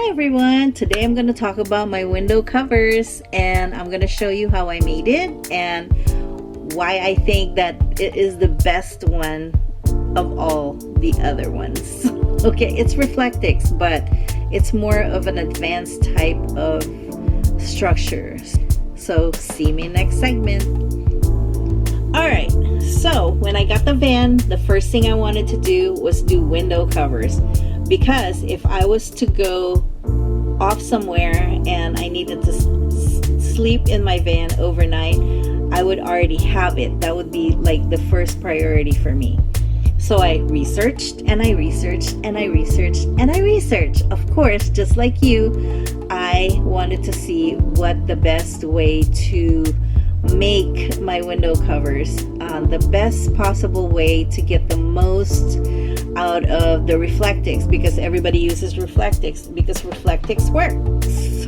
Hi everyone, today I'm going to talk about my window covers and I'm going to show you how I made it and why I think that it is the best one of all the other ones. Okay, it's REFLECTIX, but it's more of an advanced type of structure. So see me next segment. Alright, so when I got the van, the first thing I wanted to do was do window covers, because if I was to go off somewhere and I needed to sleep in my van overnight, I would already have it. That would be like the first priority for me. So I researched and I researched and I researched and I researched. Of course, just like you, I wanted to see what the best way to make my window covers, the best possible way to get the most out of the REFLECTIX, because everybody uses REFLECTIX because REFLECTIX works.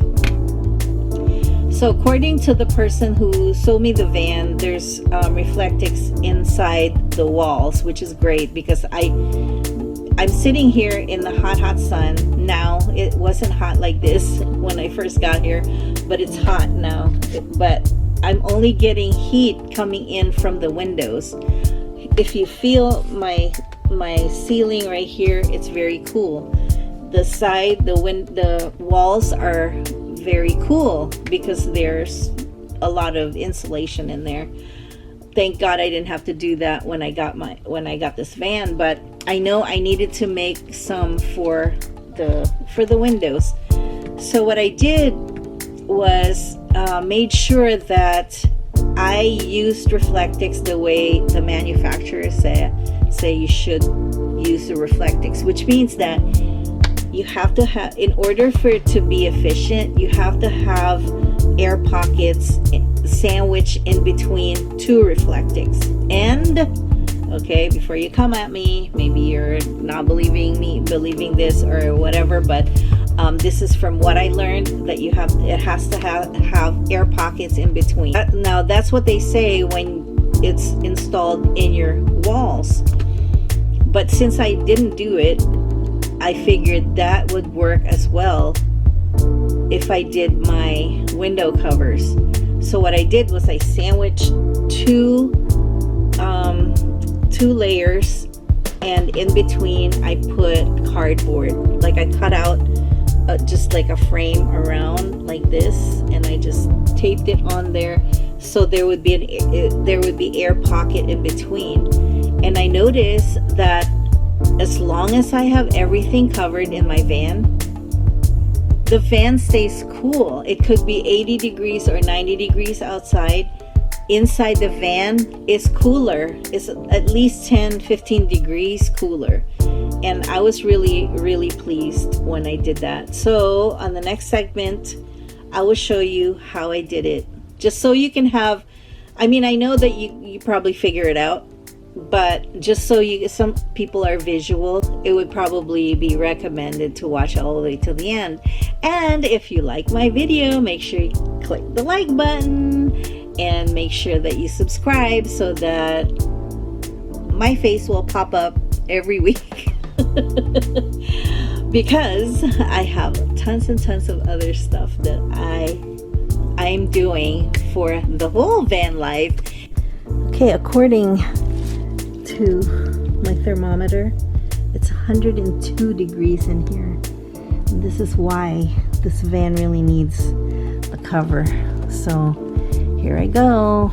So according to the person who sold me the van, there's REFLECTIX inside the walls, which is great because I'm sitting here in the hot sun now. It wasn't hot like this when I first got here, but it's hot now. But I'm only getting heat coming in from the windows. If you feel my ceiling right here, it's very cool. The walls are very cool because there's a lot of insulation in there. Thank God I didn't have to do that when I got this van, but I know I needed to make some for the windows. So what I did was made sure that I used REFLECTIX the way the manufacturers say you should use the REFLECTIX, which means that you have to have, in order for it to be efficient, you have to have air pockets sandwiched in between two REFLECTIX. And okay, before you come at me, maybe you're not believing this or whatever, but this is from what I learned, that it has to have air pockets in between. Now that's what they say when it's installed in your walls, but since I didn't do it, I figured that would work as well if I did my window covers. So what I did was I sandwiched two layers, and in between I put cardboard. Like I cut out just like a frame around like this, and I just taped it on there so there would be air pocket in between. And I noticed that as long as I have everything covered in my van, the van stays cool. It could be 80 degrees or 90 degrees outside. Inside the van is cooler. It's at least 10-15 degrees cooler. And I was really pleased when I did that. So on the next segment, I will show you how I did it, just so you can have, I mean, I know that you probably figure it out, but just so some people are visual, it would probably be recommended to watch all the way to the end. And if you like my video, make sure you click the like button and make sure that you subscribe so that my face will pop up every week. Because I have tons and tons of other stuff that I'm doing for the whole van life. Okay, according to my thermometer, it's 102 degrees in here. And this is why this van really needs a cover. So here I go.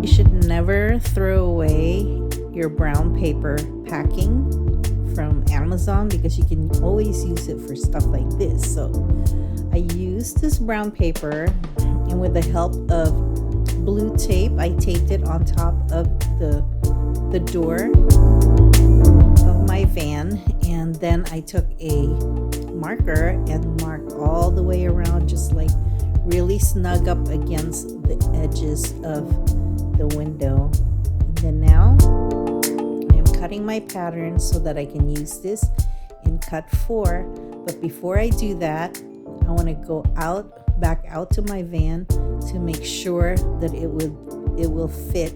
You should never throw away your brown paper packing from Amazon, because you can always use it for stuff like this. So I used this brown paper, and with the help of blue tape, I taped it on top of the door of my van, and then I took a marker and marked all the way around, just like really snug up against the edges of the window. And then now I am cutting my pattern so that I can use this in cut 4. But before I do that, I want to go back out to my van to make sure that it will fit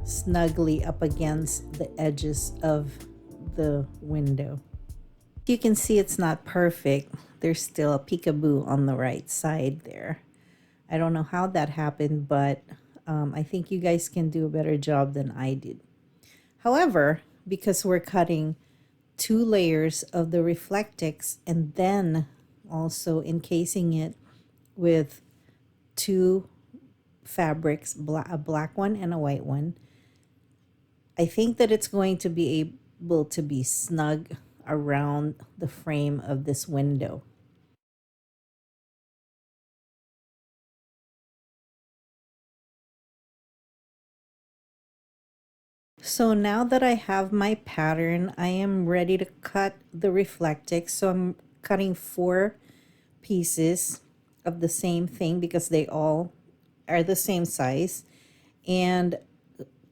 snugly up against the edges of the window. You can see it's not perfect. There's still a peekaboo on the right side there. I don't know how that happened, but I think you guys can do a better job than I did. However, because we're cutting 2 layers of the REFLECTIX and then also encasing it with 2 fabrics, a black one and a white one, I think that it's going to be able to be snug around the frame of this window. So now that I have my pattern, I am ready to cut the REFLECTIX. So I'm cutting 4 pieces of the same thing because they all are the same size. And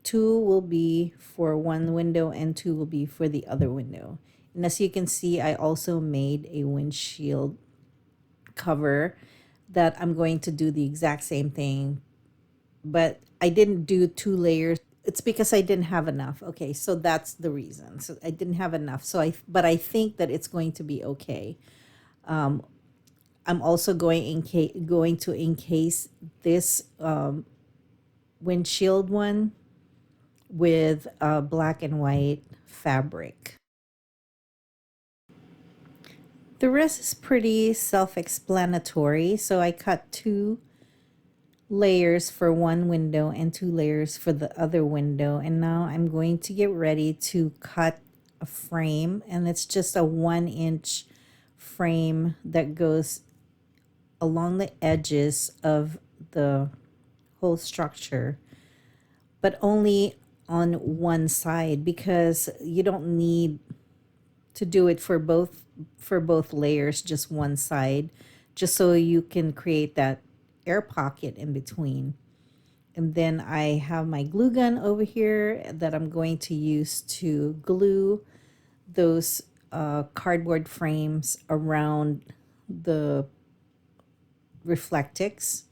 2 will be for one window and 2 will be for the other window. And as you can see, I also made a windshield cover that I'm going to do the exact same thing, but I didn't do 2 layers. It's because I didn't have enough. Okay, so that's the reason. So I didn't have enough. But I think that it's going to be okay. I'm also going to encase this windshield one with black and white fabric. The rest is pretty self-explanatory. So I cut 2 layers for one window and 2 layers for the other window. And now I'm going to get ready to cut a frame, and it's just a 1-inch frame that goes along the edges of the whole structure, but only on one side because you don't need to do it for both layers, just one side, just so you can create that air pocket in between. And then I have my glue gun over here that I'm going to use to glue those cardboard frames around the REFLECTIX.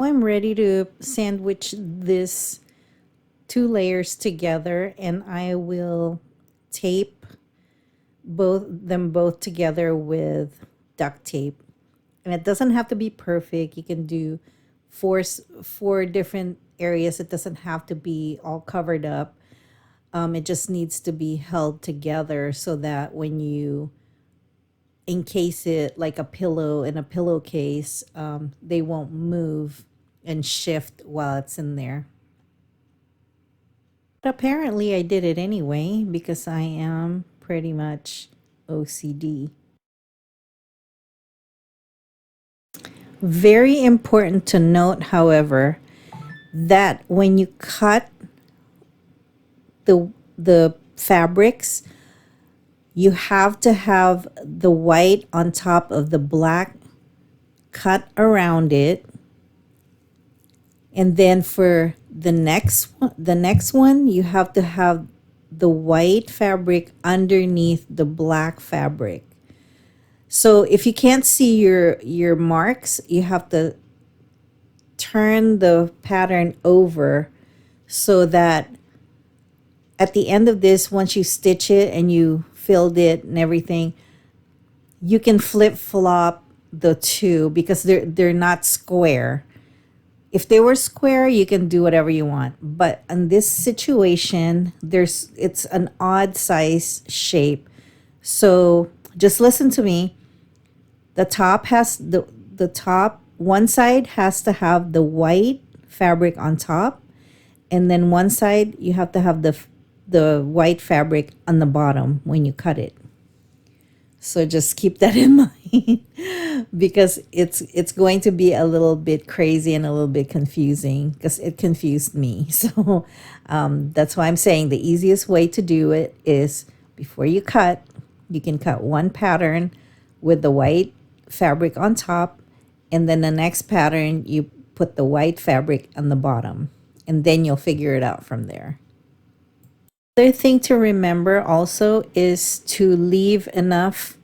I'm ready to sandwich this 2 layers together, and I will tape both together with duct tape. And it doesn't have to be perfect. You can do four different areas. It doesn't have to be all covered up. It just needs to be held together so that when you encase it like a pillow in a pillowcase, they won't move and shift while it's in there. But apparently I did it anyway because I am pretty much OCD. Very important to note, however, that when you cut the fabrics, you have to have the white on top of the black cut around it. And then for the next one, you have to have the white fabric underneath the black fabric. So if you can't see your marks, you have to turn the pattern over so that at the end of this, once you stitch it and you filled it and everything, you can flip-flop the 2 because they're not square. If they were square, you can do whatever you want. But in this situation, it's an odd size shape. So just listen to me. The top has the top one side has to have the white fabric on top, and then one side you have to have the white fabric on the bottom when you cut it. So just keep that in mind because it's going to be a little bit crazy and a little bit confusing because it confused me. So that's why I'm saying the easiest way to do it is before you cut, you can cut one pattern with the white fabric on top, and then the next pattern you put the white fabric on the bottom, and then you'll figure it out from there. Other thing to remember also is to leave enough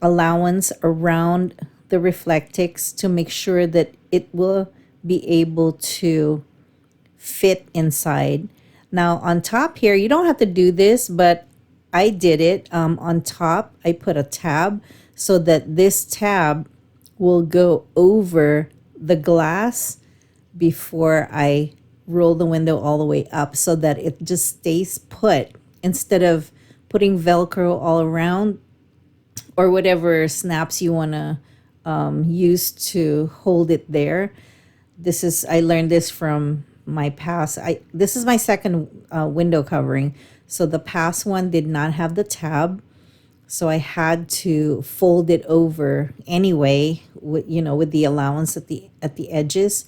allowance around the REFLECTIX to make sure that it will be able to fit inside. Now on top here, you don't have to do this, but I did it. On top, I put a tab so that this tab will go over the glass before I roll the window all the way up, so that it just stays put instead of putting Velcro all around or whatever snaps you want to use to hold it there. I learned this from my past. This is my second window covering. So the past one did not have the tab. So I had to fold it over anyway, with the allowance at the edges.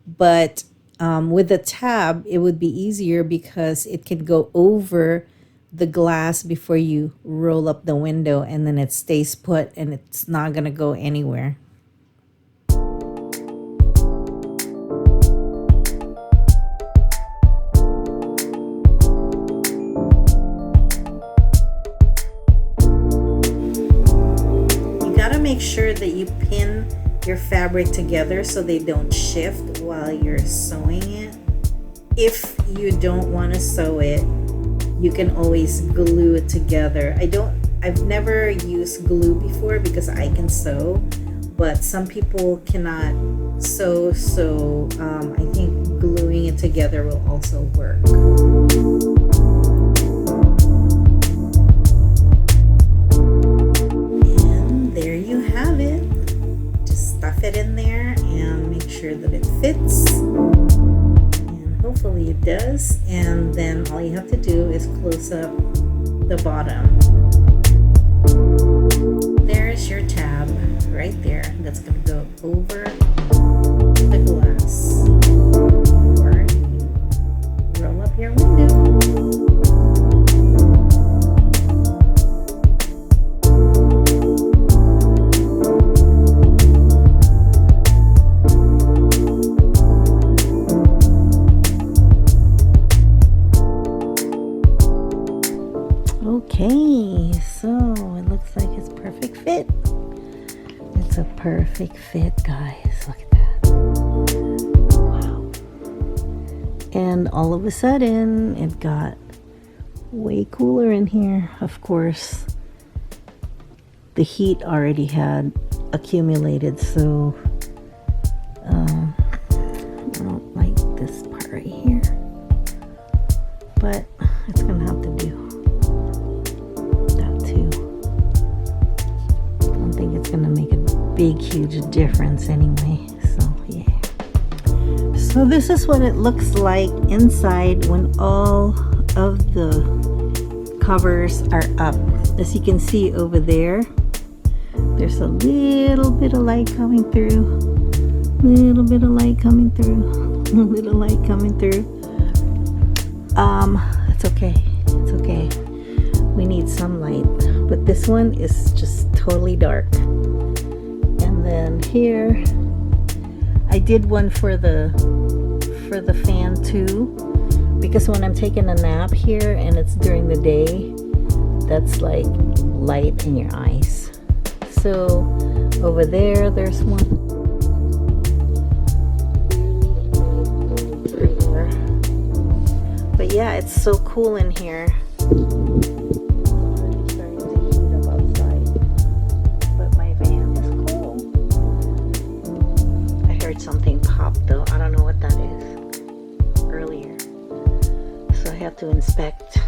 But with the tab, it would be easier because it can go over the glass before you roll up the window, and then it stays put and it's not going to go anywhere. Make sure that you pin your fabric together so they don't shift while you're sewing it. If you don't want to sew it, you can always glue it together. I've never used glue before because I can sew, but some people cannot sew, so I think gluing it together will also work. It in there and make sure that it fits, and hopefully it does. And then all you have to do is close up the bottom. There's your tab right there that's going to go over the glass, or you roll up your window. Okay, so it looks like it's perfect fit. It's a perfect fit, guys. Look at that. Wow. And all of a sudden, it got way cooler in here. Of course, the heat already had accumulated, so I don't like this part right here. But it's gonna have to do. Gonna make a big huge difference anyway, so yeah. So this is what it looks like inside when all of the covers are up. As you can see over there, there's a little bit of light coming through, little bit of light coming through, a little light coming through. It's okay, it's okay. We need some light, but this one is just totally dark. And then here I did one for the fan too, because when I'm taking a nap here and it's during the day, that's like light in your eyes. So over there's one. But yeah, it's so cool in here. Something popped though. I don't know what that is earlier, so I have to inspect.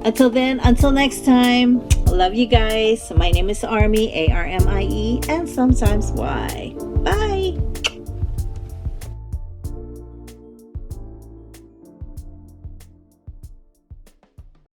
Until then, until next time, love you guys. My name is Armie, ARMIE, and sometimes Y. Bye.